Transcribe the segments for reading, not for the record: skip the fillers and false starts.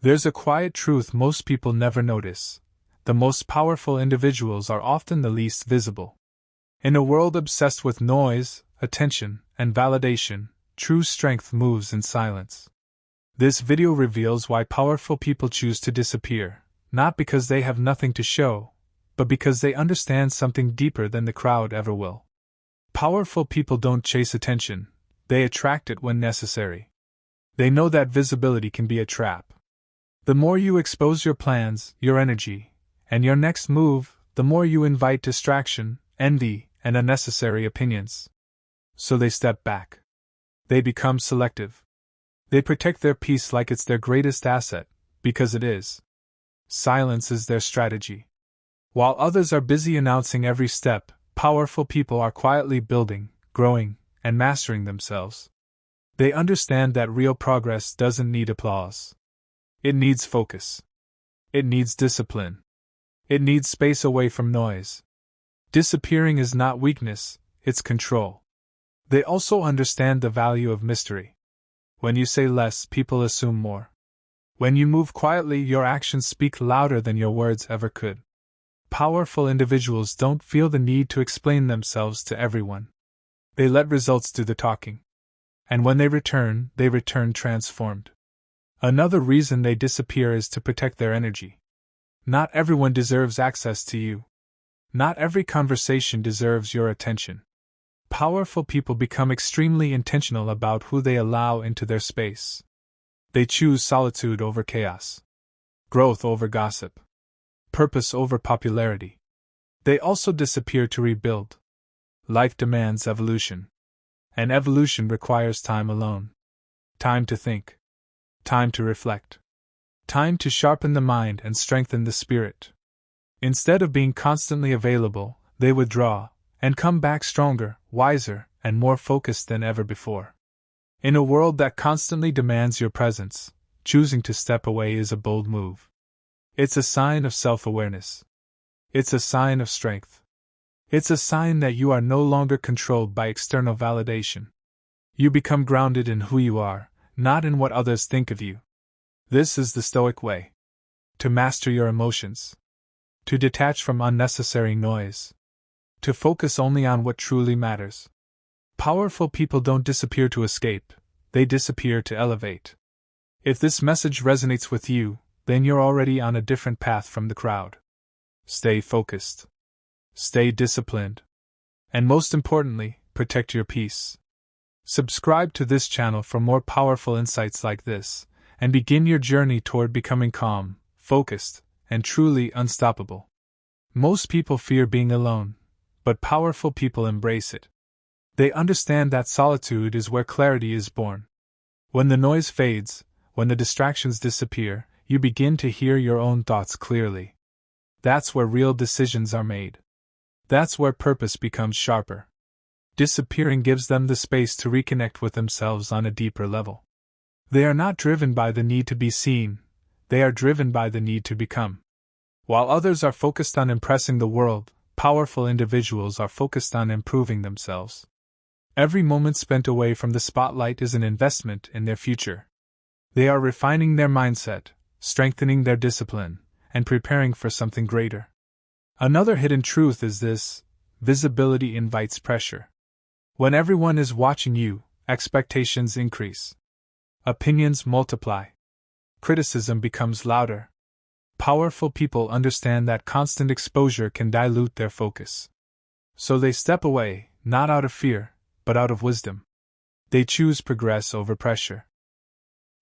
There's a quiet truth most people never notice. The most powerful individuals are often the least visible. In a world obsessed with noise, attention, and validation, true strength moves in silence. This video reveals why powerful people choose to disappear, not because they have nothing to show, but because they understand something deeper than the crowd ever will. Powerful people don't chase attention, they attract it when necessary. They know that visibility can be a trap. The more you expose your plans, your energy, and your next move, the more you invite distraction, envy, and unnecessary opinions. So they step back. They become selective. They protect their peace like it's their greatest asset, because it is. Silence is their strategy. While others are busy announcing every step, powerful people are quietly building, growing, and mastering themselves. They understand that real progress doesn't need applause. It needs focus. It needs discipline. It needs space away from noise. Disappearing is not weakness, it's control. They also understand the value of mystery. When you say less, people assume more. When you move quietly, your actions speak louder than your words ever could. Powerful individuals don't feel the need to explain themselves to everyone. They let results do the talking. And when they return transformed. Another reason they disappear is to protect their energy. Not everyone deserves access to you. Not every conversation deserves your attention. Powerful people become extremely intentional about who they allow into their space. They choose solitude over chaos, growth over gossip, purpose over popularity. They also disappear to rebuild. Life demands evolution. And evolution requires time alone. Time to think. Time to reflect. Time to sharpen the mind and strengthen the spirit. Instead of being constantly available, they withdraw, and come back stronger, wiser, and more focused than ever before. In a world that constantly demands your presence, choosing to step away is a bold move. It's a sign of self-awareness. It's a sign of strength. It's a sign that you are no longer controlled by external validation. You become grounded in who you are, not in what others think of you. This is the Stoic way. To master your emotions. To detach from unnecessary noise. To focus only on what truly matters. Powerful people don't disappear to escape, they disappear to elevate. If this message resonates with you, then you're already on a different path from the crowd. Stay focused. Stay disciplined. And most importantly, protect your peace. Subscribe to this channel for more powerful insights like this, and begin your journey toward becoming calm, focused, and truly unstoppable. Most people fear being alone, but powerful people embrace it. They understand that solitude is where clarity is born. When the noise fades, when the distractions disappear, you begin to hear your own thoughts clearly. That's where real decisions are made. That's where purpose becomes sharper. Disappearing gives them the space to reconnect with themselves on a deeper level. They are not driven by the need to be seen, they are driven by the need to become. While others are focused on impressing the world, powerful individuals are focused on improving themselves. Every moment spent away from the spotlight is an investment in their future. They are refining their mindset, strengthening their discipline, and preparing for something greater. Another hidden truth is this: visibility invites pressure. When everyone is watching you, expectations increase. Opinions multiply. Criticism becomes louder. Powerful people understand that constant exposure can dilute their focus. So they step away, not out of fear, but out of wisdom. They choose progress over pressure.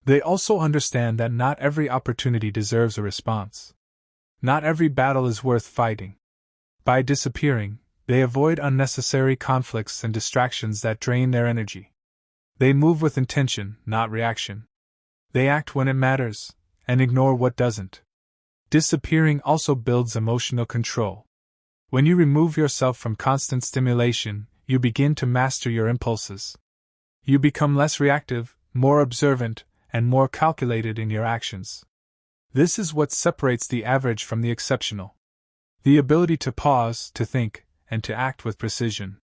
They also understand that not every opportunity deserves a response. Not every battle is worth fighting. By disappearing, they avoid unnecessary conflicts and distractions that drain their energy. They move with intention, not reaction. They act when it matters, and ignore what doesn't. Disappearing also builds emotional control. When you remove yourself from constant stimulation, you begin to master your impulses. You become less reactive, more observant, and more calculated in your actions. This is what separates the average from the exceptional. The ability to pause, to think, and to act with precision.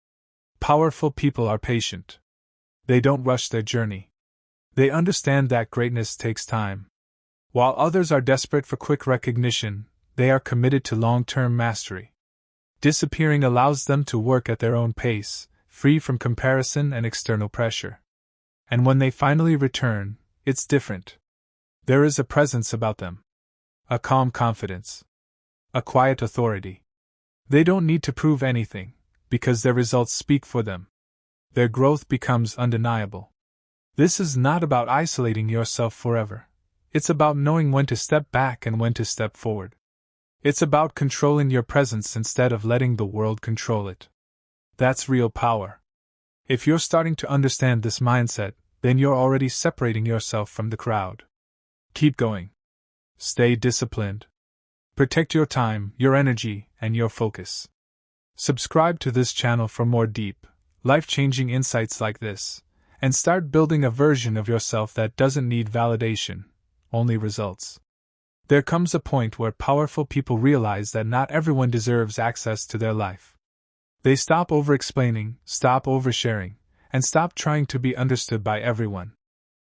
Powerful people are patient. They don't rush their journey. They understand that greatness takes time. While others are desperate for quick recognition, they are committed to long-term mastery. Disappearing allows them to work at their own pace, free from comparison and external pressure. And when they finally return, it's different. There is a presence about them. A calm confidence. A quiet authority. They don't need to prove anything, because their results speak for them. Their growth becomes undeniable. This is not about isolating yourself forever. It's about knowing when to step back and when to step forward. It's about controlling your presence instead of letting the world control it. That's real power. If you're starting to understand this mindset, then you're already separating yourself from the crowd. Keep going. Stay disciplined. Protect your time, your energy, and your focus. Subscribe to this channel for more deep, life-changing insights like this, and start building a version of yourself that doesn't need validation, only results. There comes a point where powerful people realize that not everyone deserves access to their life. They stop over-explaining, stop oversharing, and stop trying to be understood by everyone.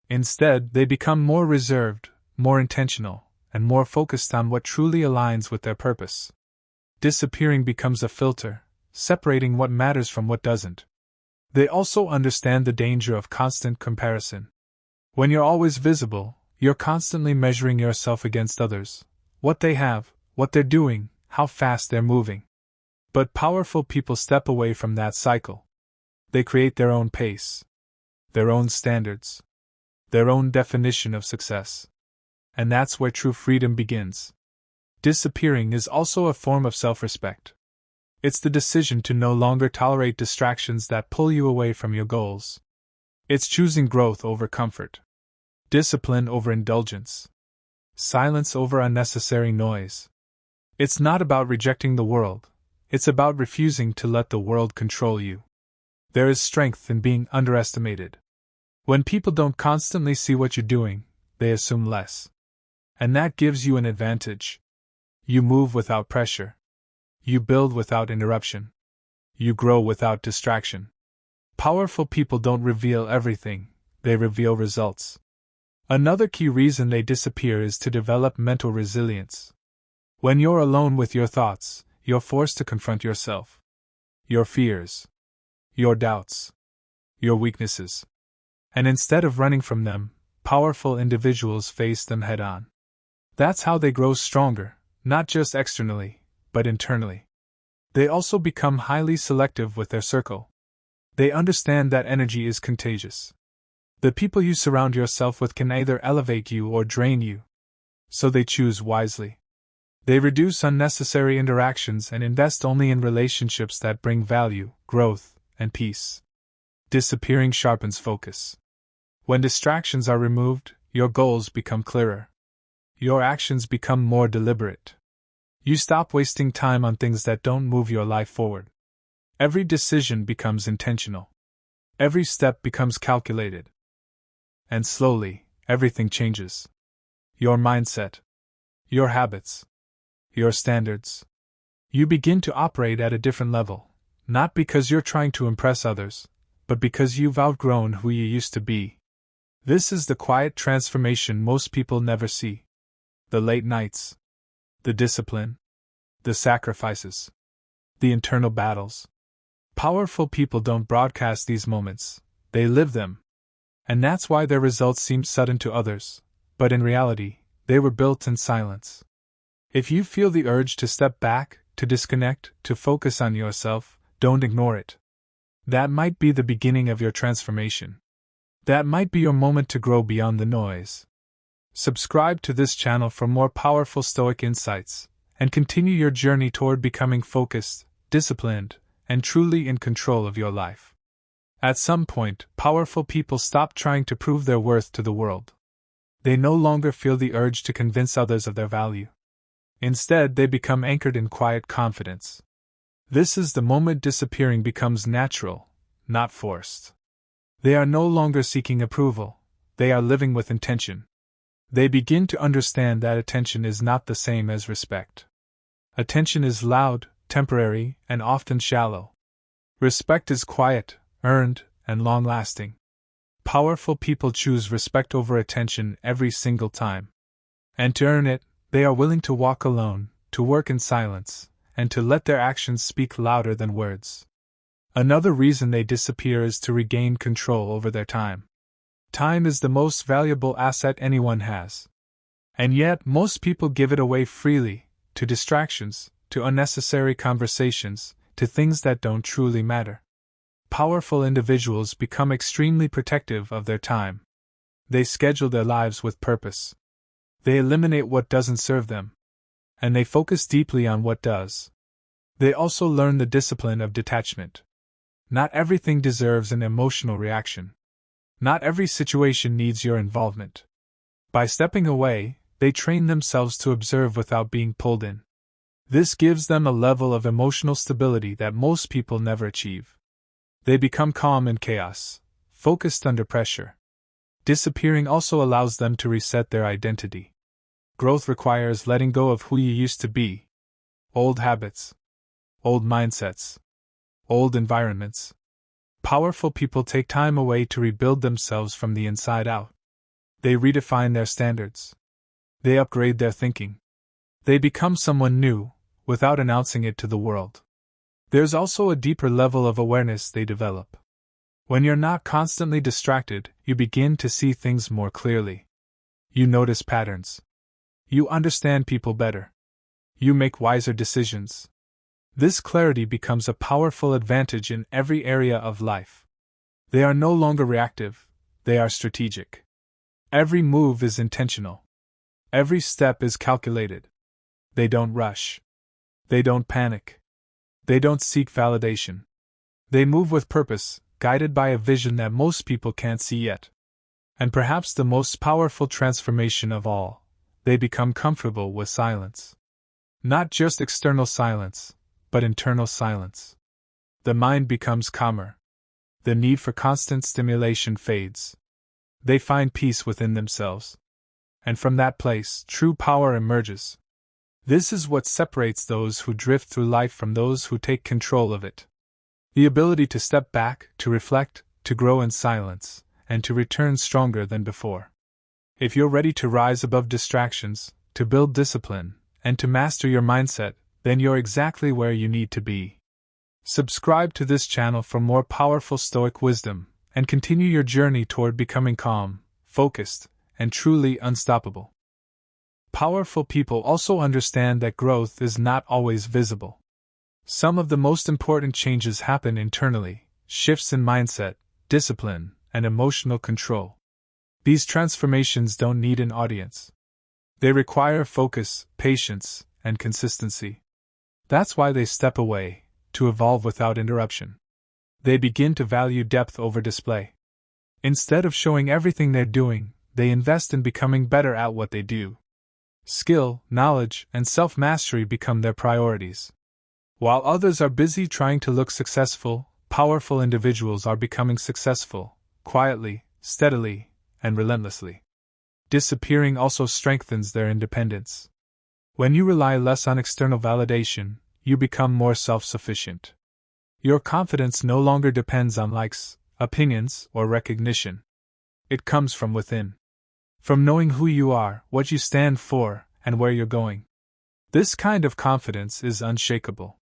Instead, they become more reserved, more intentional, and more focused on what truly aligns with their purpose. Disappearing becomes a filter, separating what matters from what doesn't. They also understand the danger of constant comparison. When you're always visible, you're constantly measuring yourself against others, what they have, what they're doing, how fast they're moving. But powerful people step away from that cycle. They create their own pace, their own standards, their own definition of success. And that's where true freedom begins. Disappearing is also a form of self-respect. It's the decision to no longer tolerate distractions that pull you away from your goals. It's choosing growth over comfort, discipline over indulgence, silence over unnecessary noise. It's not about rejecting the world, it's about refusing to let the world control you. There is strength in being underestimated. When people don't constantly see what you're doing, they assume less. And that gives you an advantage. You move without pressure. You build without interruption. You grow without distraction. Powerful people don't reveal everything, they reveal results. Another key reason they disappear is to develop mental resilience. When you're alone with your thoughts, you're forced to confront yourself. Your fears. Your doubts. Your weaknesses. And instead of running from them, powerful individuals face them head on. That's how they grow stronger, not just externally, but internally. They also become highly selective with their circle. They understand that energy is contagious. The people you surround yourself with can either elevate you or drain you. So they choose wisely. They reduce unnecessary interactions and invest only in relationships that bring value, growth, and peace. Disappearing sharpens focus. When distractions are removed, your goals become clearer. Your actions become more deliberate. You stop wasting time on things that don't move your life forward. Every decision becomes intentional. Every step becomes calculated. And slowly, everything changes. Your mindset. Your habits. Your standards. You begin to operate at a different level, not because you're trying to impress others, but because you've outgrown who you used to be. This is the quiet transformation most people never see. The late nights, the discipline, the sacrifices, the internal battles. Powerful people don't broadcast these moments, they live them. And that's why their results seem sudden to others, but in reality, they were built in silence. If you feel the urge to step back, to disconnect, to focus on yourself, don't ignore it. That might be the beginning of your transformation. That might be your moment to grow beyond the noise. Subscribe to this channel for more powerful Stoic insights, and continue your journey toward becoming focused, disciplined, and truly in control of your life. At some point, powerful people stop trying to prove their worth to the world. They no longer feel the urge to convince others of their value. Instead, they become anchored in quiet confidence. This is the moment disappearing becomes natural, not forced. They are no longer seeking approval, they are living with intention. They begin to understand that attention is not the same as respect. Attention is loud, temporary, and often shallow. Respect is quiet, earned, and long-lasting. Powerful people choose respect over attention every single time. And to earn it, they are willing to walk alone, to work in silence, and to let their actions speak louder than words. Another reason they disappear is to regain control over their time. Time is the most valuable asset anyone has. And yet, most people give it away freely, to distractions, to unnecessary conversations, to things that don't truly matter. Powerful individuals become extremely protective of their time. They schedule their lives with purpose. They eliminate what doesn't serve them. And they focus deeply on what does. They also learn the discipline of detachment. Not everything deserves an emotional reaction. Not every situation needs your involvement. By stepping away, they train themselves to observe without being pulled in. This gives them a level of emotional stability that most people never achieve. They become calm in chaos, focused under pressure. Disappearing also allows them to reset their identity. Growth requires letting go of who you used to be. Old habits. Old mindsets. Old environments. Powerful people take time away to rebuild themselves from the inside out. They redefine their standards. They upgrade their thinking. They become someone new, without announcing it to the world. There's also a deeper level of awareness they develop. When you're not constantly distracted, you begin to see things more clearly. You notice patterns. You understand people better. You make wiser decisions. This clarity becomes a powerful advantage in every area of life. They are no longer reactive, they are strategic. Every move is intentional. Every step is calculated. They don't rush. They don't panic. They don't seek validation. They move with purpose, guided by a vision that most people can't see yet. And perhaps the most powerful transformation of all, they become comfortable with silence. Not just external silence, but internal silence. The mind becomes calmer. The need for constant stimulation fades. They find peace within themselves. And from that place, true power emerges. This is what separates those who drift through life from those who take control of it. The ability to step back, to reflect, to grow in silence, and to return stronger than before. If you're ready to rise above distractions, to build discipline, and to master your mindset, then you're exactly where you need to be. Subscribe to this channel for more powerful Stoic wisdom, and continue your journey toward becoming calm, focused, and truly unstoppable. Powerful people also understand that growth is not always visible. Some of the most important changes happen internally, shifts in mindset, discipline, and emotional control. These transformations don't need an audience. They require focus, patience, and consistency. That's why they step away, to evolve without interruption. They begin to value depth over display. Instead of showing everything they're doing, they invest in becoming better at what they do. Skill, knowledge, and self-mastery become their priorities. While others are busy trying to look successful, powerful individuals are becoming successful, quietly, steadily, and relentlessly. Disappearing also strengthens their independence. When you rely less on external validation, you become more self-sufficient. Your confidence no longer depends on likes, opinions, or recognition. It comes from within. From knowing who you are, what you stand for, and where you're going. This kind of confidence is unshakable.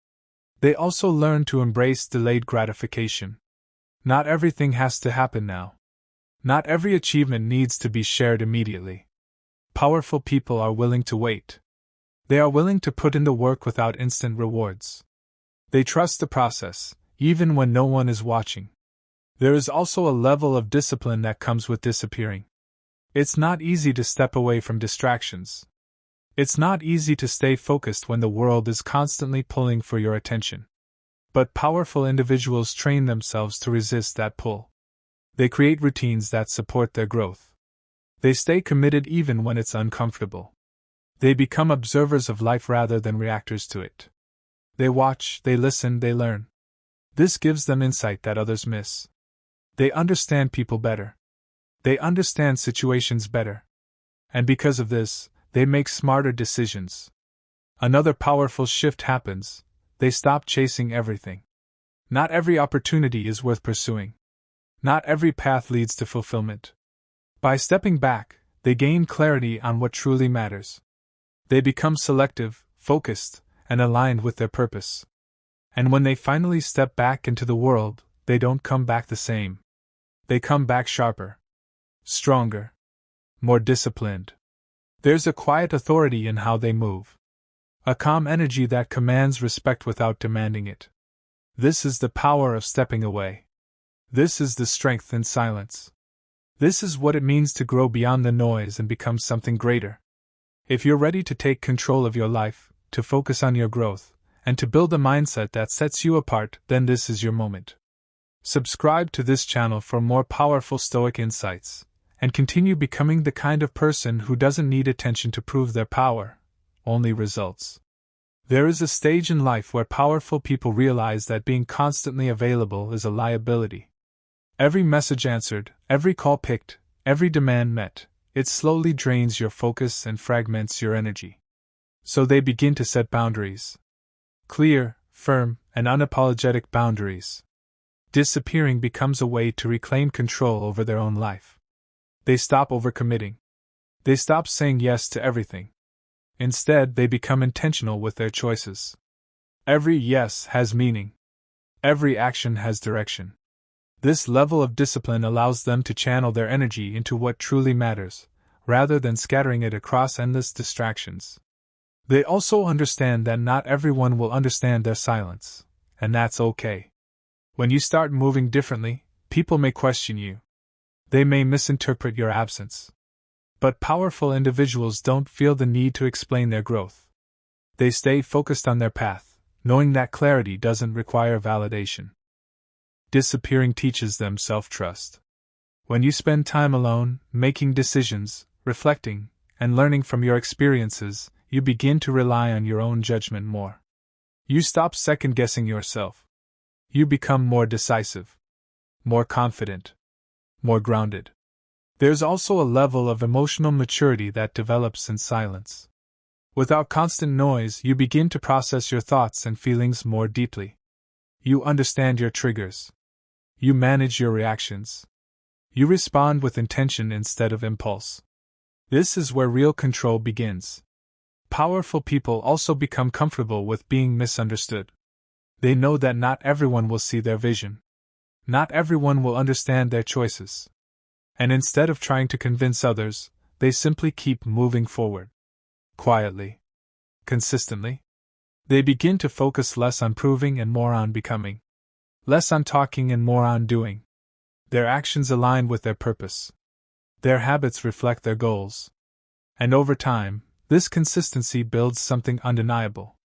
They also learn to embrace delayed gratification. Not everything has to happen now. Not every achievement needs to be shared immediately. Powerful people are willing to wait. They are willing to put in the work without instant rewards. They trust the process, even when no one is watching. There is also a level of discipline that comes with disappearing. It's not easy to step away from distractions. It's not easy to stay focused when the world is constantly pulling for your attention. But powerful individuals train themselves to resist that pull. They create routines that support their growth. They stay committed even when it's uncomfortable. They become observers of life rather than reactors to it. They watch, they listen, they learn. This gives them insight that others miss. They understand people better. They understand situations better. And because of this, they make smarter decisions. Another powerful shift happens. They stop chasing everything. Not every opportunity is worth pursuing. Not every path leads to fulfillment. By stepping back, They gain clarity on what truly matters. They become selective, focused, and aligned with their purpose. And when they finally step back into the world, they don't come back the same. They come back sharper, stronger, more disciplined. There's a quiet authority in how they move. A calm energy that commands respect without demanding it. This is the power of stepping away. This is the strength in silence. This is what it means to grow beyond the noise and become something greater. If you're ready to take control of your life, to focus on your growth, and to build a mindset that sets you apart, then this is your moment. Subscribe to this channel for more powerful Stoic insights, and continue becoming the kind of person who doesn't need attention to prove their power, only results. There is a stage in life where powerful people realize that being constantly available is a liability. Every message answered, every call picked, every demand met, it slowly drains your focus and fragments your energy. So they begin to set boundaries. Clear, firm, and unapologetic boundaries. Disappearing becomes a way to reclaim control over their own life. They stop overcommitting. They stop saying yes to everything. Instead, they become intentional with their choices. Every yes has meaning. Every action has direction. This level of discipline allows them to channel their energy into what truly matters, rather than scattering it across endless distractions. They also understand that not everyone will understand their silence, and that's okay. When you start moving differently, people may question you. They may misinterpret your absence. But powerful individuals don't feel the need to explain their growth. They stay focused on their path, knowing that clarity doesn't require validation. Disappearing teaches them self-trust. When you spend time alone, making decisions, reflecting, and learning from your experiences, you begin to rely on your own judgment more. You stop second-guessing yourself. You become more decisive, more confident, more grounded. There's also a level of emotional maturity that develops in silence. Without constant noise, you begin to process your thoughts and feelings more deeply. You understand your triggers. You manage your reactions. You respond with intention instead of impulse. This is where real control begins. Powerful people also become comfortable with being misunderstood. They know that not everyone will see their vision. Not everyone will understand their choices. And instead of trying to convince others, they simply keep moving forward. Quietly. Consistently. They begin to focus less on proving and more on becoming. Less on talking and more on doing. Their actions align with their purpose. Their habits reflect their goals. And over time, this consistency builds something undeniable.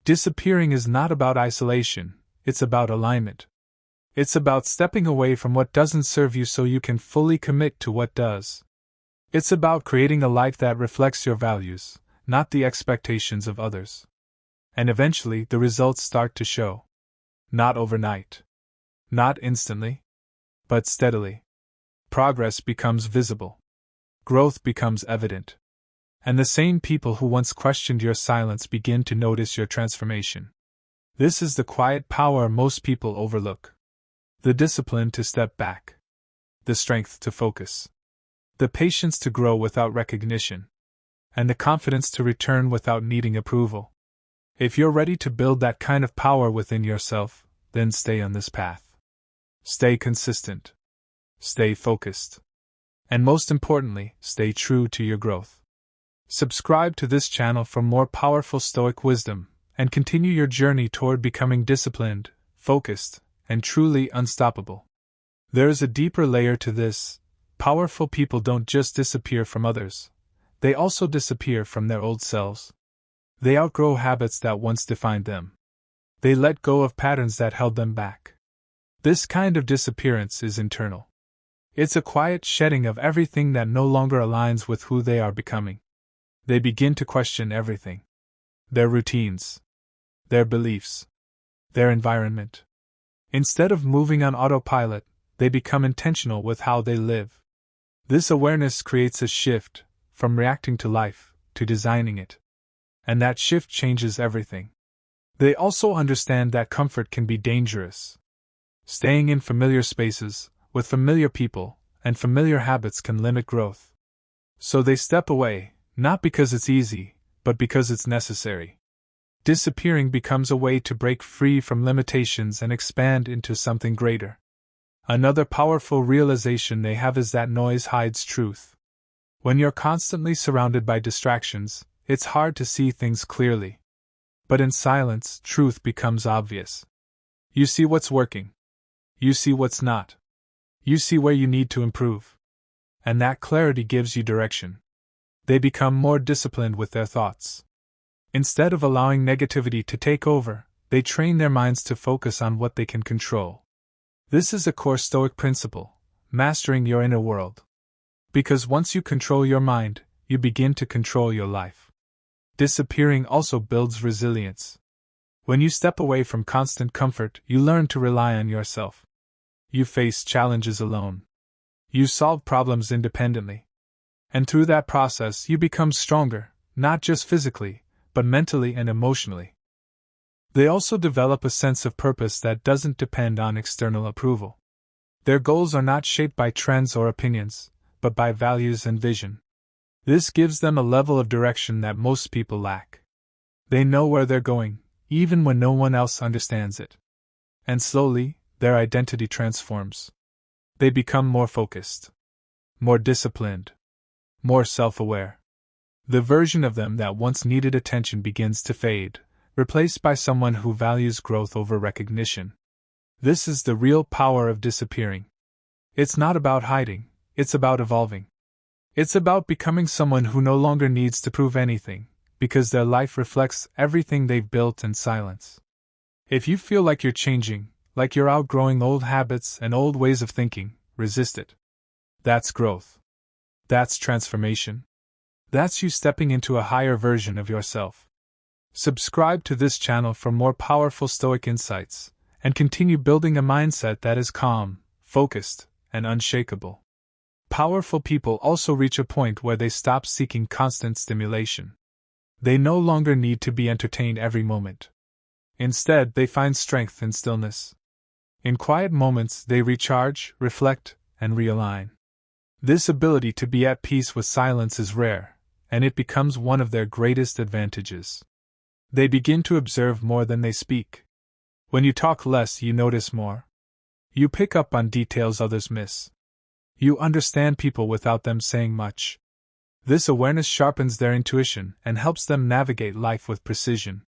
Disappearing is not about isolation, it's about alignment. It's about stepping away from what doesn't serve you so you can fully commit to what does. It's about creating a life that reflects your values, not the expectations of others. And eventually, the results start to show. Not overnight. Not instantly. But steadily. Progress becomes visible. Growth becomes evident. And the same people who once questioned your silence begin to notice your transformation. This is the quiet power most people overlook. The discipline to step back. The strength to focus. The patience to grow without recognition. And the confidence to return without needing approval. If you're ready to build that kind of power within yourself, then stay on this path. Stay consistent. Stay focused. And most importantly, stay true to your growth. Subscribe to this channel for more powerful Stoic wisdom, and continue your journey toward becoming disciplined, focused, and truly unstoppable. There is a deeper layer to this. Powerful people don't just disappear from others. They also disappear from their old selves. They outgrow habits that once defined them. They let go of patterns that held them back. This kind of disappearance is internal. It's a quiet shedding of everything that no longer aligns with who they are becoming. They begin to question everything. Their routines. Their beliefs. Their environment. Instead of moving on autopilot, they become intentional with how they live. This awareness creates a shift, from reacting to life, to designing it. And that shift changes everything. They also understand that comfort can be dangerous. Staying in familiar spaces, with familiar people, and familiar habits can limit growth. So they step away, not because it's easy, but because it's necessary. Disappearing becomes a way to break free from limitations and expand into something greater. Another powerful realization they have is that noise hides truth. When you're constantly surrounded by distractions, it's hard to see things clearly. But in silence, truth becomes obvious. You see what's working. You see what's not. You see where you need to improve. And that clarity gives you direction. They become more disciplined with their thoughts. Instead of allowing negativity to take over, they train their minds to focus on what they can control. This is a core Stoic principle, mastering your inner world. Because once you control your mind, you begin to control your life. Disappearing also builds resilience. When you step away from constant comfort, you learn to rely on yourself. You face challenges alone. You solve problems independently. And through that process, you become stronger, not just physically, but mentally and emotionally. They also develop a sense of purpose that doesn't depend on external approval. Their goals are not shaped by trends or opinions, but by values and vision. This gives them a level of direction that most people lack. They know where they're going, even when no one else understands it. And slowly, their identity transforms. They become more focused, more disciplined, more self-aware. The version of them that once needed attention begins to fade, replaced by someone who values growth over recognition. This is the real power of disappearing. It's not about hiding, it's about evolving. It's about becoming someone who no longer needs to prove anything, because their life reflects everything they've built in silence. If you feel like you're changing, like you're outgrowing old habits and old ways of thinking, resist it. That's growth. That's transformation. That's you stepping into a higher version of yourself. Subscribe to this channel for more powerful Stoic insights, and continue building a mindset that is calm, focused, and unshakable. Powerful people also reach a point where they stop seeking constant stimulation. They no longer need to be entertained every moment. Instead, they find strength in stillness. In quiet moments, they recharge, reflect, and realign. This ability to be at peace with silence is rare, and it becomes one of their greatest advantages. They begin to observe more than they speak. When you talk less, you notice more. You pick up on details others miss. You understand people without them saying much. This awareness sharpens their intuition and helps them navigate life with precision.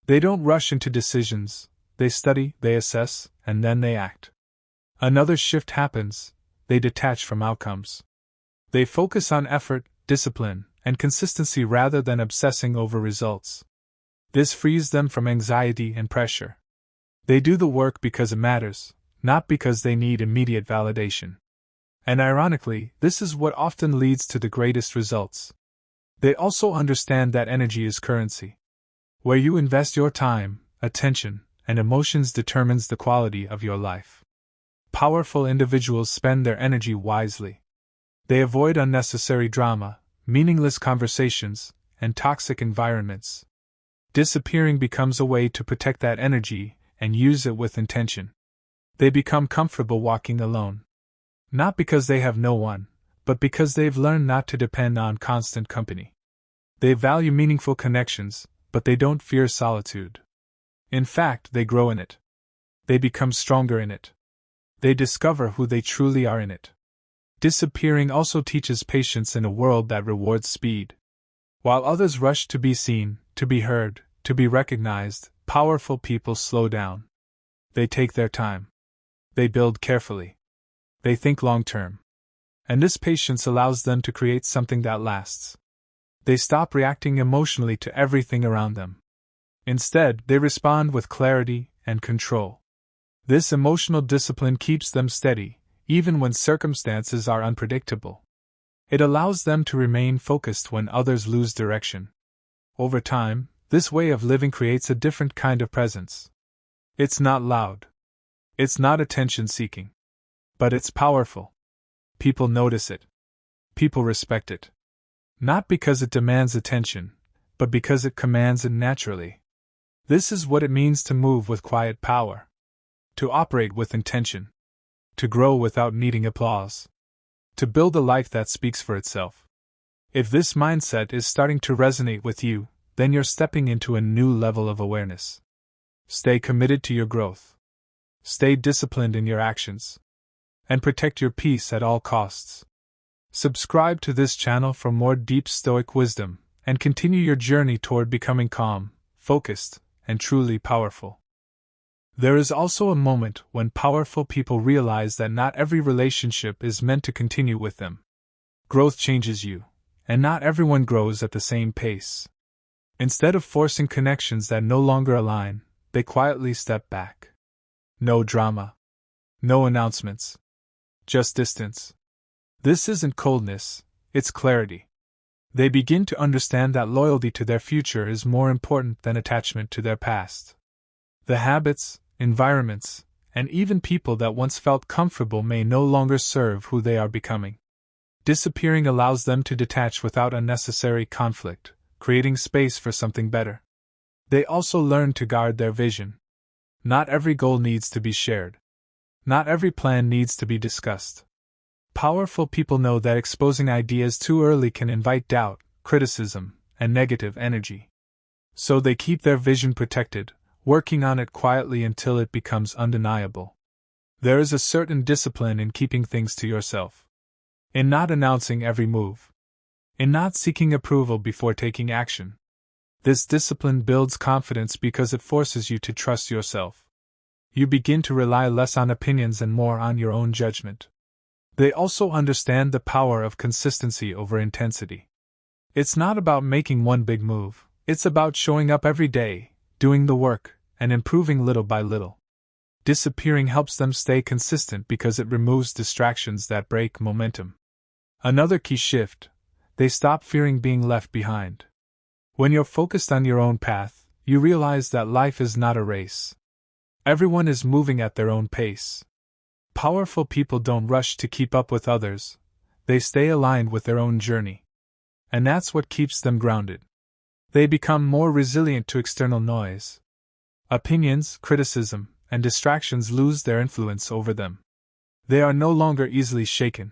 They don't rush into decisions, they study, they assess, and then they act. Another shift happens, they detach from outcomes. They focus on effort, discipline, and consistency rather than obsessing over results. This frees them from anxiety and pressure. They do the work because it matters, not because they need immediate validation. And ironically, this is what often leads to the greatest results. They also understand that energy is currency. Where you invest your time, attention, and emotions determines the quality of your life. Powerful individuals spend their energy wisely. They avoid unnecessary drama, meaningless conversations, and toxic environments. Disappearing becomes a way to protect that energy and use it with intention. They become comfortable walking alone. Not because they have no one, but because they've learned not to depend on constant company. They value meaningful connections, but they don't fear solitude. In fact, they grow in it. They become stronger in it. They discover who they truly are in it. Disappearing also teaches patience in a world that rewards speed. While others rush to be seen, to be heard, to be recognized, powerful people slow down. They take their time. They build carefully. They think long-term. And this patience allows them to create something that lasts. They stop reacting emotionally to everything around them. Instead, they respond with clarity and control. This emotional discipline keeps them steady, even when circumstances are unpredictable. It allows them to remain focused when others lose direction. Over time, this way of living creates a different kind of presence. It's not loud. It's not attention-seeking. But it's powerful. People notice it. People respect it. Not because it demands attention, but because it commands it naturally. This is what it means to move with quiet power. To operate with intention. To grow without needing applause. To build a life that speaks for itself. If this mindset is starting to resonate with you, then you're stepping into a new level of awareness. Stay committed to your growth. Stay disciplined in your actions. And protect your peace at all costs. Subscribe to this channel for more deep Stoic wisdom, and continue your journey toward becoming calm, focused, and truly powerful. There is also a moment when powerful people realize that not every relationship is meant to continue with them. Growth changes you, and not everyone grows at the same pace. Instead of forcing connections that no longer align, they quietly step back. No drama. No announcements. Just distance. This isn't coldness, it's clarity. They begin to understand that loyalty to their future is more important than attachment to their past. The habits, environments, and even people that once felt comfortable may no longer serve who they are becoming. Disappearing allows them to detach without unnecessary conflict, creating space for something better. They also learn to guard their vision. Not every goal needs to be shared. Not every plan needs to be discussed. Powerful people know that exposing ideas too early can invite doubt, criticism, and negative energy. So they keep their vision protected, working on it quietly until it becomes undeniable. There is a certain discipline in keeping things to yourself. In not announcing every move. In not seeking approval before taking action. This discipline builds confidence because it forces you to trust yourself. You begin to rely less on opinions and more on your own judgment. They also understand the power of consistency over intensity. It's not about making one big move, it's about showing up every day, doing the work, and improving little by little. Disappearing helps them stay consistent because it removes distractions that break momentum. Another key shift: they stop fearing being left behind. When you're focused on your own path, you realize that life is not a race. Everyone is moving at their own pace. Powerful people don't rush to keep up with others, they stay aligned with their own journey. And that's what keeps them grounded. They become more resilient to external noise. Opinions, criticism, and distractions lose their influence over them. They are no longer easily shaken.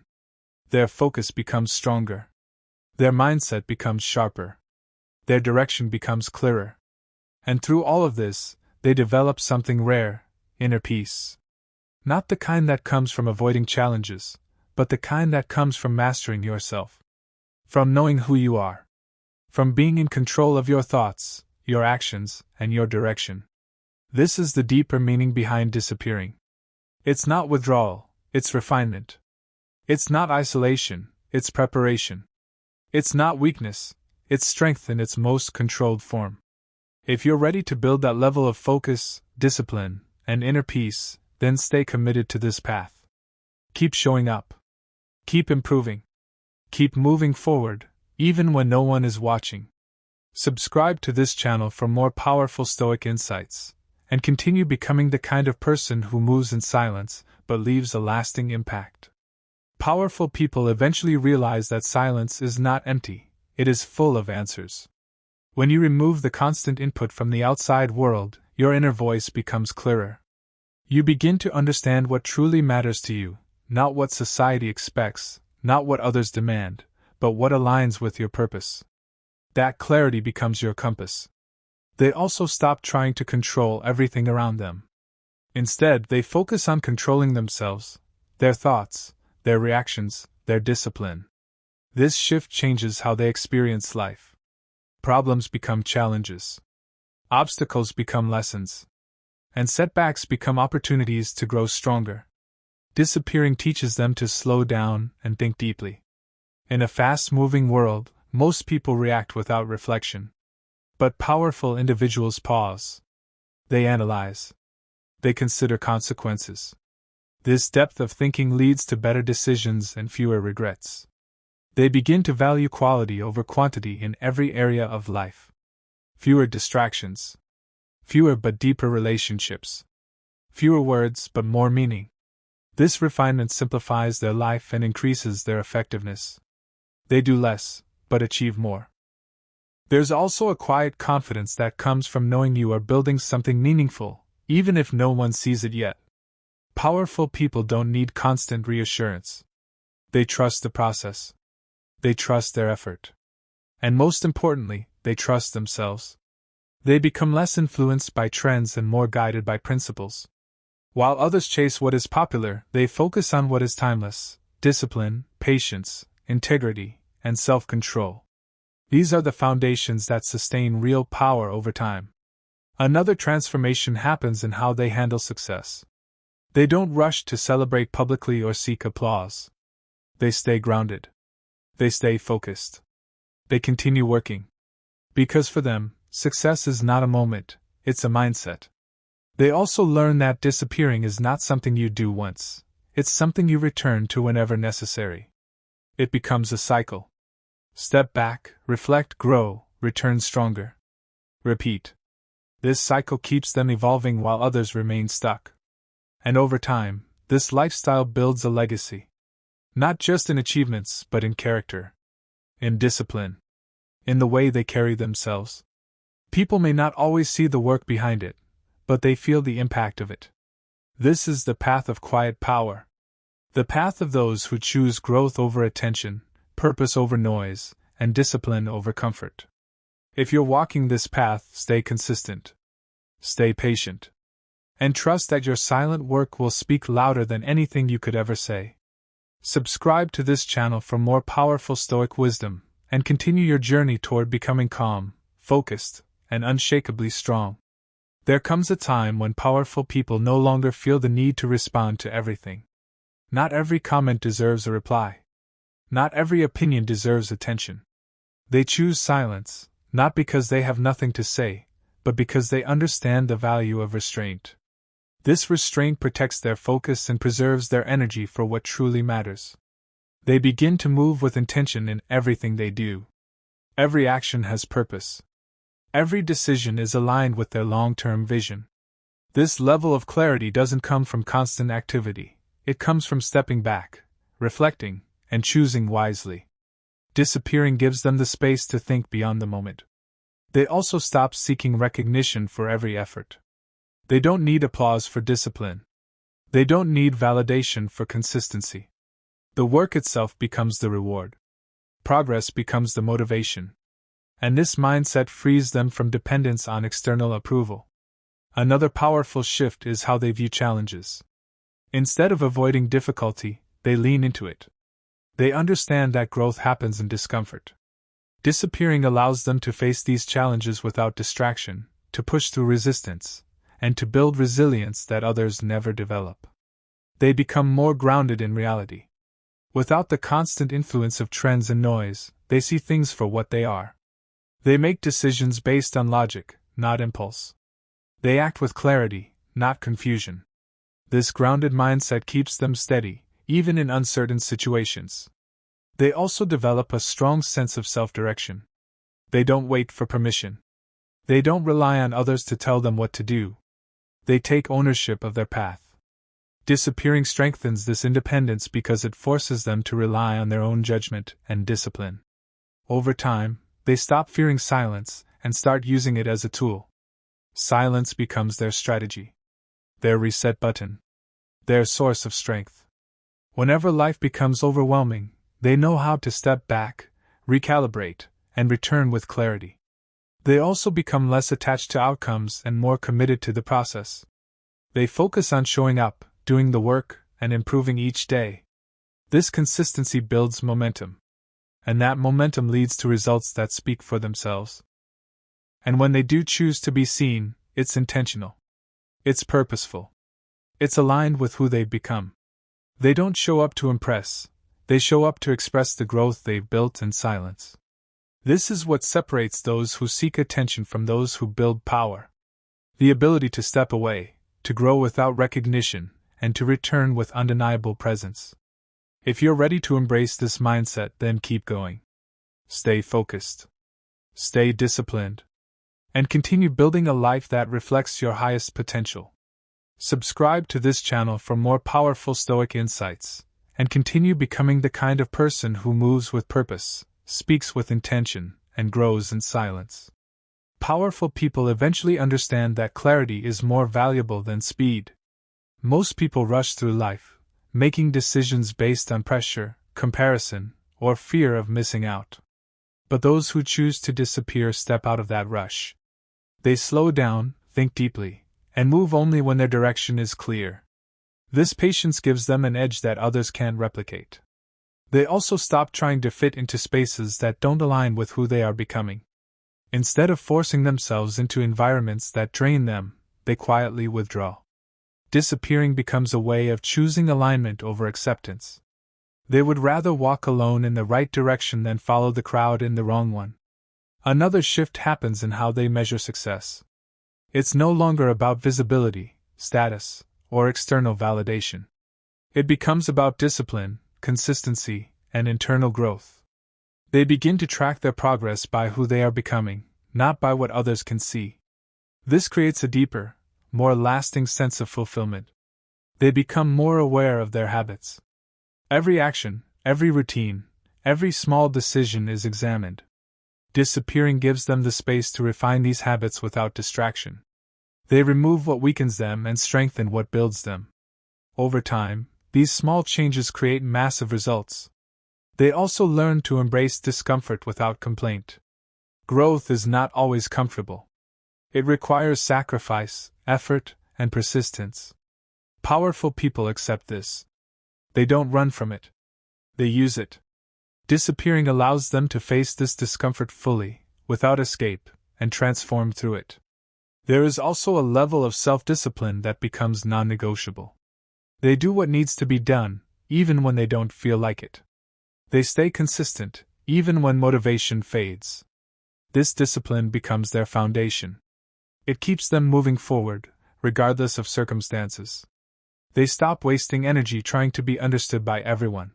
Their focus becomes stronger. Their mindset becomes sharper. Their direction becomes clearer. And through all of this, they develop something rare: inner peace. Not the kind that comes from avoiding challenges, but the kind that comes from mastering yourself. From knowing who you are. From being in control of your thoughts, your actions, and your direction. This is the deeper meaning behind disappearing. It's not withdrawal, it's refinement. It's not isolation, it's preparation. It's not weakness, it's strength in its most controlled form. If you're ready to build that level of focus, discipline, and inner peace, then stay committed to this path. Keep showing up. Keep improving. Keep moving forward, even when no one is watching. Subscribe to this channel for more powerful Stoic insights, and continue becoming the kind of person who moves in silence but leaves a lasting impact. Powerful people eventually realize that silence is not empty, it is full of answers. When you remove the constant input from the outside world, your inner voice becomes clearer. You begin to understand what truly matters to you, not what society expects, not what others demand, but what aligns with your purpose. That clarity becomes your compass. They also stop trying to control everything around them. Instead, they focus on controlling themselves, their thoughts, their reactions, their discipline. This shift changes how they experience life. Problems become challenges. Obstacles become lessons. And setbacks become opportunities to grow stronger. Disappearing teaches them to slow down and think deeply. In a fast-moving world, most people react without reflection. But powerful individuals pause. They analyze. They consider consequences. This depth of thinking leads to better decisions and fewer regrets. They begin to value quality over quantity in every area of life. Fewer distractions. Fewer but deeper relationships. Fewer words but more meaning. This refinement simplifies their life and increases their effectiveness. They do less, but achieve more. There's also a quiet confidence that comes from knowing you are building something meaningful, even if no one sees it yet. Powerful people don't need constant reassurance. They trust the process. They trust their effort. And most importantly, they trust themselves. They become less influenced by trends and more guided by principles. While others chase what is popular, they focus on what is timeless: discipline, patience, integrity, and self-control. These are the foundations that sustain real power over time. Another transformation happens in how they handle success. They don't rush to celebrate publicly or seek applause. They stay grounded. They stay focused. They continue working. Because for them, success is not a moment, it's a mindset. They also learn that disappearing is not something you do once, it's something you return to whenever necessary. It becomes a cycle. Step back, reflect, grow, return stronger. Repeat. This cycle keeps them evolving while others remain stuck. And over time, this lifestyle builds a legacy. Not just in achievements, but in character. In discipline. In the way they carry themselves. People may not always see the work behind it, but they feel the impact of it. This is the path of quiet power. The path of those who choose growth over attention, purpose over noise, and discipline over comfort. If you're walking this path, stay consistent. Stay patient. And trust that your silent work will speak louder than anything you could ever say. Subscribe to this channel for more powerful Stoic wisdom, and continue your journey toward becoming calm, focused, and unshakably strong. There comes a time when powerful people no longer feel the need to respond to everything. Not every comment deserves a reply. Not every opinion deserves attention. They choose silence, not because they have nothing to say, but because they understand the value of restraint. This restraint protects their focus and preserves their energy for what truly matters. They begin to move with intention in everything they do. Every action has purpose. Every decision is aligned with their long-term vision. This level of clarity doesn't come from constant activity, it comes from stepping back, reflecting, and choosing wisely. Disappearing gives them the space to think beyond the moment. They also stop seeking recognition for every effort. They don't need applause for discipline. They don't need validation for consistency. The work itself becomes the reward. Progress becomes the motivation. And this mindset frees them from dependence on external approval. Another powerful shift is how they view challenges. Instead of avoiding difficulty, they lean into it. They understand that growth happens in discomfort. Disappearing allows them to face these challenges without distraction, to push through resistance, and to build resilience that others never develop. They become more grounded in reality. Without the constant influence of trends and noise, they see things for what they are. They make decisions based on logic, not impulse. They act with clarity, not confusion. This grounded mindset keeps them steady, even in uncertain situations. They also develop a strong sense of self-direction. They don't wait for permission. They don't rely on others to tell them what to do. They take ownership of their path. Disappearing strengthens this independence because it forces them to rely on their own judgment and discipline. Over time, they stop fearing silence and start using it as a tool. Silence becomes their strategy. Their reset button. Their source of strength. Whenever life becomes overwhelming, they know how to step back, recalibrate, and return with clarity. They also become less attached to outcomes and more committed to the process. They focus on showing up, doing the work, and improving each day. This consistency builds momentum. And that momentum leads to results that speak for themselves. And when they do choose to be seen, it's intentional. It's purposeful. It's aligned with who they've become. They don't show up to impress, they show up to express the growth they've built in silence. This is what separates those who seek attention from those who build power. The ability to step away, to grow without recognition, and to return with undeniable presence. If you're ready to embrace this mindset, then keep going. Stay focused. Stay disciplined. And continue building a life that reflects your highest potential. Subscribe to this channel for more powerful Stoic insights, and continue becoming the kind of person who moves with purpose, speaks with intention, and grows in silence. Powerful people eventually understand that clarity is more valuable than speed. Most people rush through life, making decisions based on pressure, comparison, or fear of missing out. But those who choose to disappear step out of that rush. They slow down, think deeply, and move only when their direction is clear. This patience gives them an edge that others can't replicate. They also stop trying to fit into spaces that don't align with who they are becoming. Instead of forcing themselves into environments that drain them, they quietly withdraw. Disappearing becomes a way of choosing alignment over acceptance. They would rather walk alone in the right direction than follow the crowd in the wrong one. Another shift happens in how they measure success. It's no longer about visibility, status, or external validation. It becomes about discipline, consistency, and internal growth. They begin to track their progress by who they are becoming, not by what others can see. This creates a deeper, more lasting sense of fulfillment. They become more aware of their habits. Every action, every routine, every small decision is examined. Disappearing gives them the space to refine these habits without distraction. They remove what weakens them and strengthen what builds them. Over time, these small changes create massive results. They also learn to embrace discomfort without complaint. Growth is not always comfortable. It requires sacrifice, effort, and persistence. Powerful people accept this. They don't run from it. They use it. Disappearing allows them to face this discomfort fully, without escape, and transform through it. There is also a level of self-discipline that becomes non-negotiable. They do what needs to be done, even when they don't feel like it. They stay consistent, even when motivation fades. This discipline becomes their foundation. It keeps them moving forward, regardless of circumstances. They stop wasting energy trying to be understood by everyone.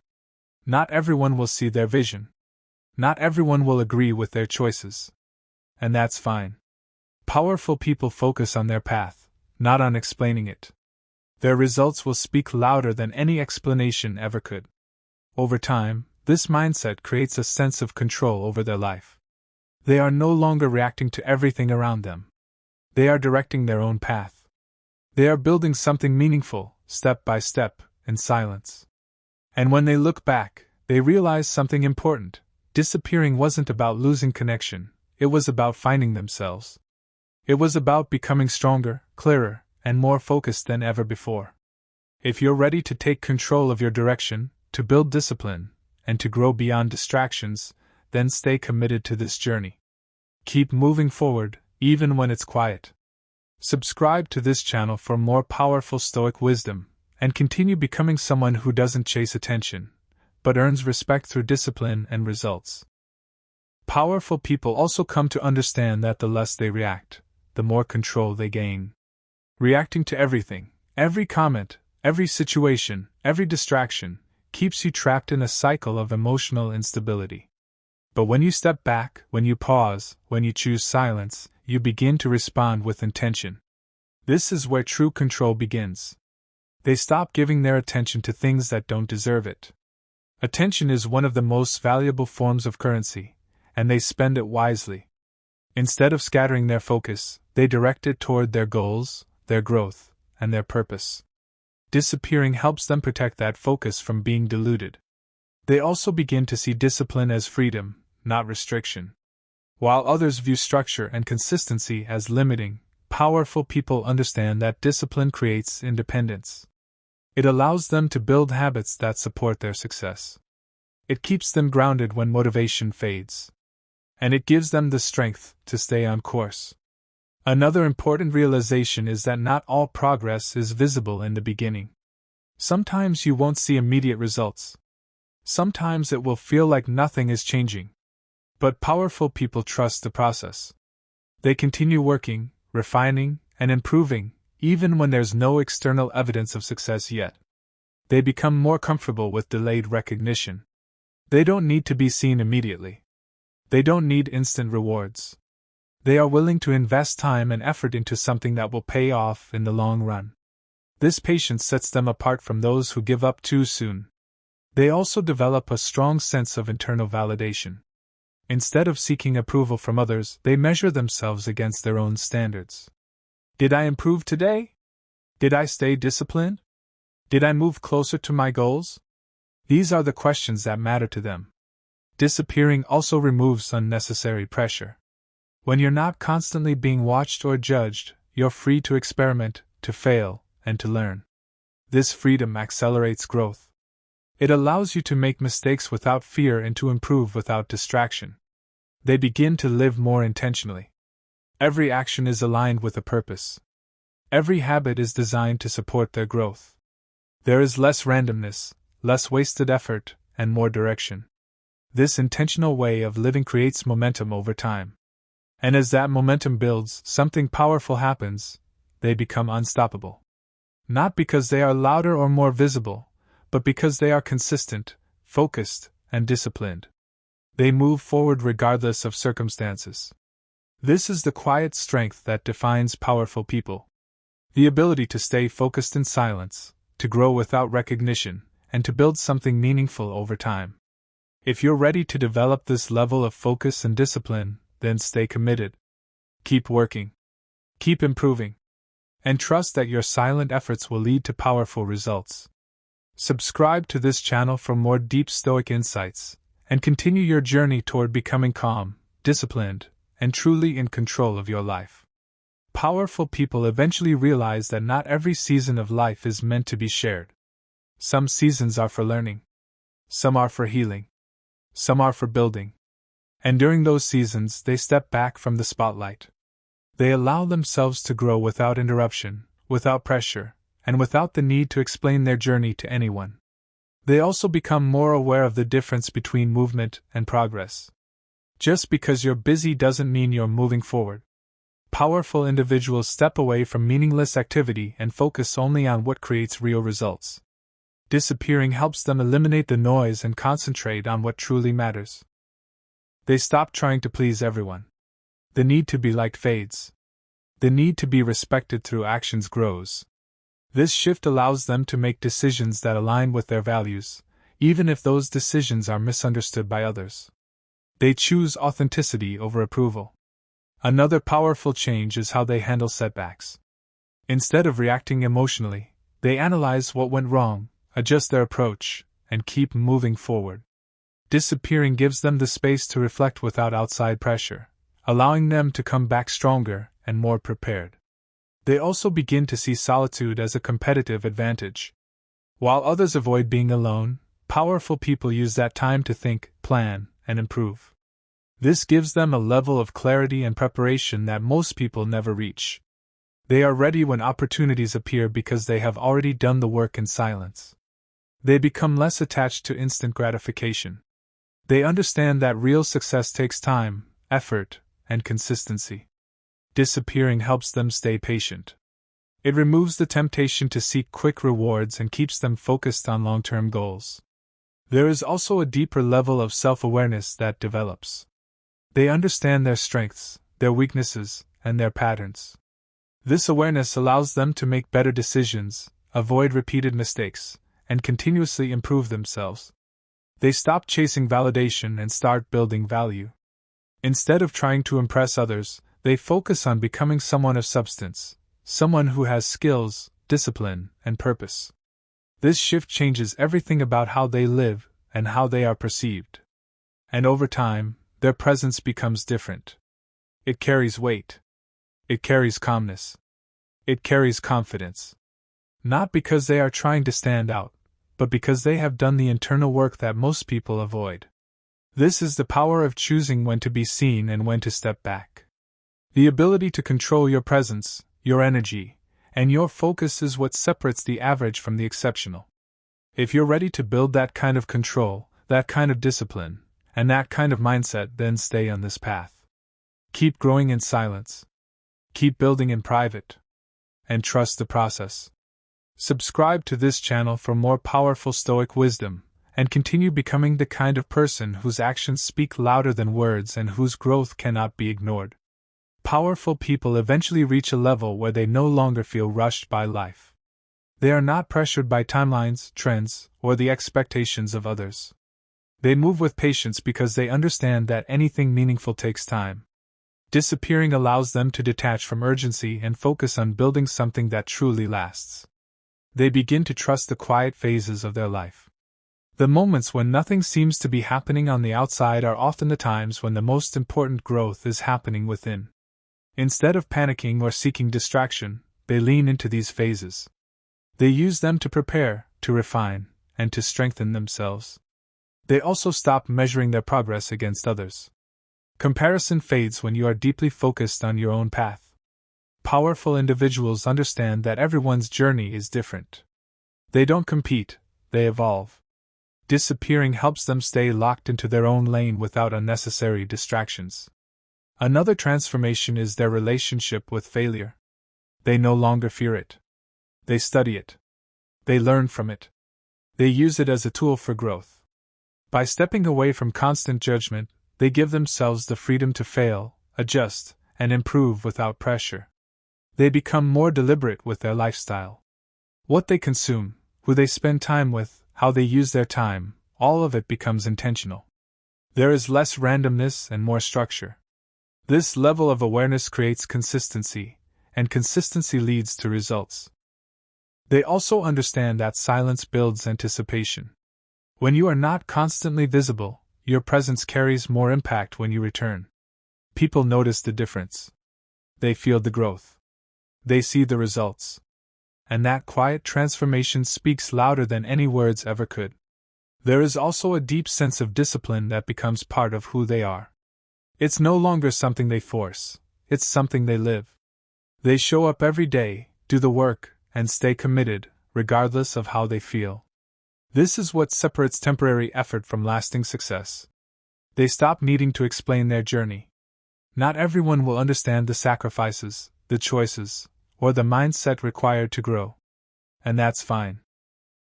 Not everyone will see their vision. Not everyone will agree with their choices. And that's fine. Powerful people focus on their path, not on explaining it. Their results will speak louder than any explanation ever could. Over time, this mindset creates a sense of control over their life. They are no longer reacting to everything around them. They are directing their own path. They are building something meaningful, step by step, in silence. And when they look back, they realize something important. Disappearing wasn't about losing connection, it was about finding themselves. It was about becoming stronger, clearer, and more focused than ever before. If you're ready to take control of your direction, to build discipline, and to grow beyond distractions, then stay committed to this journey. Keep moving forward, even when it's quiet. Subscribe to this channel for more powerful Stoic wisdom, and continue becoming someone who doesn't chase attention, but earns respect through discipline and results. Powerful people also come to understand that the less they react, the more control they gain. Reacting to everything, every comment, every situation, every distraction, keeps you trapped in a cycle of emotional instability. But when you step back, when you pause, when you choose silence, you begin to respond with intention. This is where true control begins. They stop giving their attention to things that don't deserve it. Attention is one of the most valuable forms of currency, and they spend it wisely. Instead of scattering their focus, they direct it toward their goals, their growth, and their purpose. Disappearing helps them protect that focus from being diluted. They also begin to see discipline as freedom, not restriction. While others view structure and consistency as limiting, powerful people understand that discipline creates independence. It allows them to build habits that support their success. It keeps them grounded when motivation fades. And it gives them the strength to stay on course. Another important realization is that not all progress is visible in the beginning. Sometimes you won't see immediate results. Sometimes it will feel like nothing is changing. But powerful people trust the process. They continue working, refining, and improving, even when there's no external evidence of success yet. They become more comfortable with delayed recognition. They don't need to be seen immediately. They don't need instant rewards. They are willing to invest time and effort into something that will pay off in the long run. This patience sets them apart from those who give up too soon. They also develop a strong sense of internal validation. Instead of seeking approval from others, they measure themselves against their own standards. Did I improve today? Did I stay disciplined? Did I move closer to my goals? These are the questions that matter to them. Disappearing also removes unnecessary pressure. When you're not constantly being watched or judged, you're free to experiment, to fail, and to learn. This freedom accelerates growth. It allows you to make mistakes without fear and to improve without distraction. They begin to live more intentionally. Every action is aligned with a purpose. Every habit is designed to support their growth. There is less randomness, less wasted effort, and more direction. This intentional way of living creates momentum over time. And as that momentum builds, something powerful happens. They become unstoppable. Not because they are louder or more visible, but because they are consistent, focused, and disciplined. They move forward regardless of circumstances. This is the quiet strength that defines powerful people. The ability to stay focused in silence, to grow without recognition, and to build something meaningful over time. If you're ready to develop this level of focus and discipline, then stay committed. Keep working. Keep improving. And trust that your silent efforts will lead to powerful results. Subscribe to this channel for more deep Stoic insights, and continue your journey toward becoming calm, disciplined, and truly in control of your life. Powerful people eventually realize that not every season of life is meant to be shared. Some seasons are for learning. Some are for healing. Some are for building. And during those seasons, they step back from the spotlight. They allow themselves to grow without interruption, without pressure, and without the need to explain their journey to anyone. They also become more aware of the difference between movement and progress. Just because you're busy doesn't mean you're moving forward. Powerful individuals step away from meaningless activity and focus only on what creates real results. Disappearing helps them eliminate the noise and concentrate on what truly matters. They stop trying to please everyone. The need to be liked fades. The need to be respected through actions grows. This shift allows them to make decisions that align with their values, even if those decisions are misunderstood by others. They choose authenticity over approval. Another powerful change is how they handle setbacks. Instead of reacting emotionally, they analyze what went wrong, adjust their approach, and keep moving forward. Disappearing gives them the space to reflect without outside pressure, allowing them to come back stronger and more prepared. They also begin to see solitude as a competitive advantage. While others avoid being alone, powerful people use that time to think, plan, and improve. This gives them a level of clarity and preparation that most people never reach. They are ready when opportunities appear because they have already done the work in silence. They become less attached to instant gratification. They understand that real success takes time, effort, and consistency. Disappearing helps them stay patient. It removes the temptation to seek quick rewards and keeps them focused on long-term goals. There is also a deeper level of self-awareness that develops. They understand their strengths, their weaknesses, and their patterns. This awareness allows them to make better decisions, avoid repeated mistakes, and continuously improve themselves. They stop chasing validation and start building value. Instead of trying to impress others, they focus on becoming someone of substance, someone who has skills, discipline, and purpose. This shift changes everything about how they live and how they are perceived. And over time, their presence becomes different. It carries weight. It carries calmness. It carries confidence. Not because they are trying to stand out, but because they have done the internal work that most people avoid. This is the power of choosing when to be seen and when to step back. The ability to control your presence, your energy, and your focus is what separates the average from the exceptional. If you're ready to build that kind of control, that kind of discipline, and that kind of mindset, then stay on this path. Keep growing in silence. Keep building in private. And trust the process. Subscribe to this channel for more powerful Stoic wisdom, and continue becoming the kind of person whose actions speak louder than words and whose growth cannot be ignored. Powerful people eventually reach a level where they no longer feel rushed by life. They are not pressured by timelines, trends, or the expectations of others. They move with patience because they understand that anything meaningful takes time. Disappearing allows them to detach from urgency and focus on building something that truly lasts. They begin to trust the quiet phases of their life. The moments when nothing seems to be happening on the outside are often the times when the most important growth is happening within. Instead of panicking or seeking distraction, they lean into these phases. They use them to prepare, to refine, and to strengthen themselves. They also stop measuring their progress against others. Comparison fades when you are deeply focused on your own path. Powerful individuals understand that everyone's journey is different. They don't compete, they evolve. Disappearing helps them stay locked into their own lane without unnecessary distractions. Another transformation is their relationship with failure. They no longer fear it. They study it. They learn from it. They use it as a tool for growth. By stepping away from constant judgment, they give themselves the freedom to fail, adjust, and improve without pressure. They become more deliberate with their lifestyle. What they consume, who they spend time with, how they use their time, all of it becomes intentional. There is less randomness and more structure. This level of awareness creates consistency, and consistency leads to results. They also understand that silence builds anticipation. When you are not constantly visible, your presence carries more impact when you return. People notice the difference. They feel the growth. They see the results. And that quiet transformation speaks louder than any words ever could. There is also a deep sense of discipline that becomes part of who they are. It's no longer something they force, it's something they live. They show up every day, do the work, and stay committed, regardless of how they feel. This is what separates temporary effort from lasting success. They stop needing to explain their journey. Not everyone will understand the sacrifices, the choices, or the mindset required to grow. And that's fine.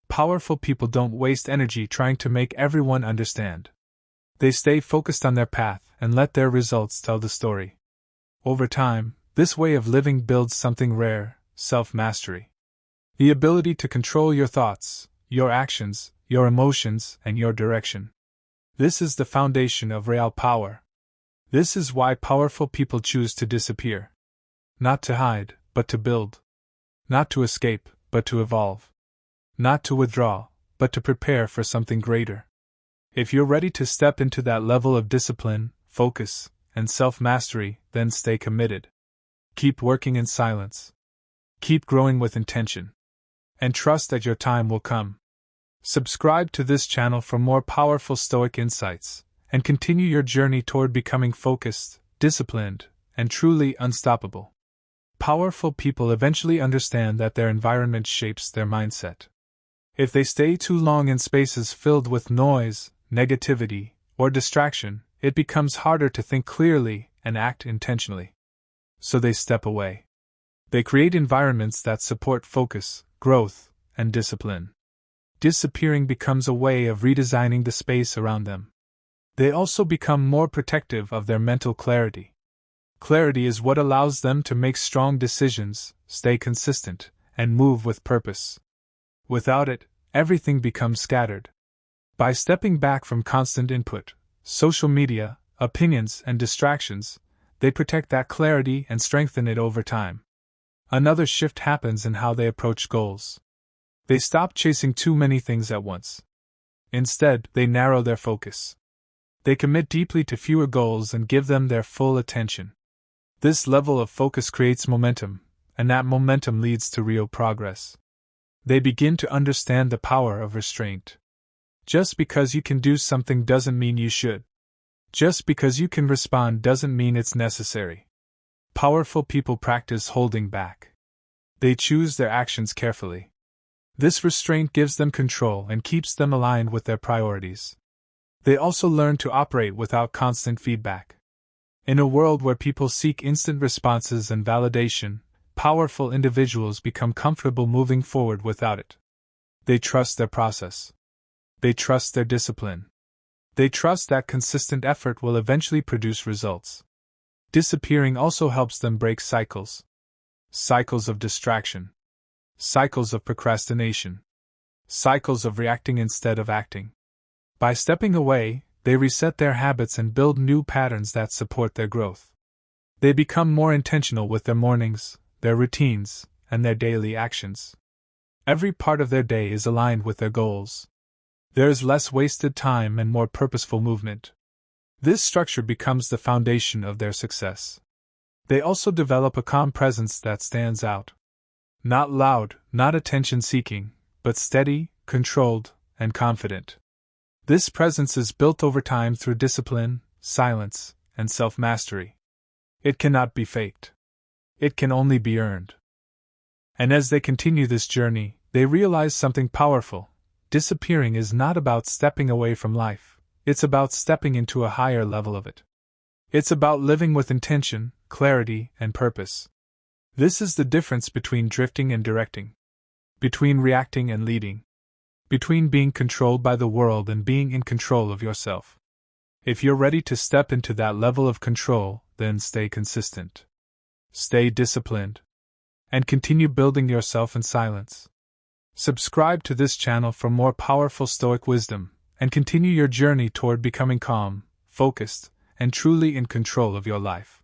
Powerful people don't waste energy trying to make everyone understand. They stay focused on their path and let their results tell the story. Over time, this way of living builds something rare: self-mastery. The ability to control your thoughts, your actions, your emotions, and your direction. This is the foundation of real power. This is why powerful people choose to disappear. Not to hide, but to build. Not to escape, but to evolve. Not to withdraw, but to prepare for something greater. If you're ready to step into that level of discipline, focus, and self-mastery, then stay committed. Keep working in silence. Keep growing with intention. And trust that your time will come. Subscribe to this channel for more powerful Stoic insights, and continue your journey toward becoming focused, disciplined, and truly unstoppable. Powerful people eventually understand that their environment shapes their mindset. If they stay too long in spaces filled with noise, negativity, or distraction, it becomes harder to think clearly and act intentionally. So they step away. They create environments that support focus, growth, and discipline. Disappearing becomes a way of redesigning the space around them. They also become more protective of their mental clarity. Clarity is what allows them to make strong decisions, stay consistent, and move with purpose. Without it, everything becomes scattered. By stepping back from constant input, social media, opinions, and distractions, they protect that clarity and strengthen it over time. Another shift happens in how they approach goals. They stop chasing too many things at once. Instead, they narrow their focus. They commit deeply to fewer goals and give them their full attention. This level of focus creates momentum, and that momentum leads to real progress. They begin to understand the power of restraint. Just because you can do something doesn't mean you should. Just because you can respond doesn't mean it's necessary. Powerful people practice holding back. They choose their actions carefully. This restraint gives them control and keeps them aligned with their priorities. They also learn to operate without constant feedback. In a world where people seek instant responses and validation, powerful individuals become comfortable moving forward without it. They trust their process. They trust their discipline. They trust that consistent effort will eventually produce results. Disappearing also helps them break cycles. Cycles of distraction. Cycles of procrastination. Cycles of reacting instead of acting. By stepping away, they reset their habits and build new patterns that support their growth. They become more intentional with their mornings, their routines, and their daily actions. Every part of their day is aligned with their goals. There is less wasted time and more purposeful movement. This structure becomes the foundation of their success. They also develop a calm presence that stands out. Not loud, not attention-seeking, but steady, controlled, and confident. This presence is built over time through discipline, silence, and self-mastery. It cannot be faked. It can only be earned. And as they continue this journey, they realize something powerful. Disappearing is not about stepping away from life, it's about stepping into a higher level of it. It's about living with intention, clarity, and purpose. This is the difference between drifting and directing, between reacting and leading, between being controlled by the world and being in control of yourself. If you're ready to step into that level of control, then stay consistent. Stay disciplined. And continue building yourself in silence. Subscribe to this channel for more powerful Stoic wisdom, and continue your journey toward becoming calm, focused, and truly in control of your life.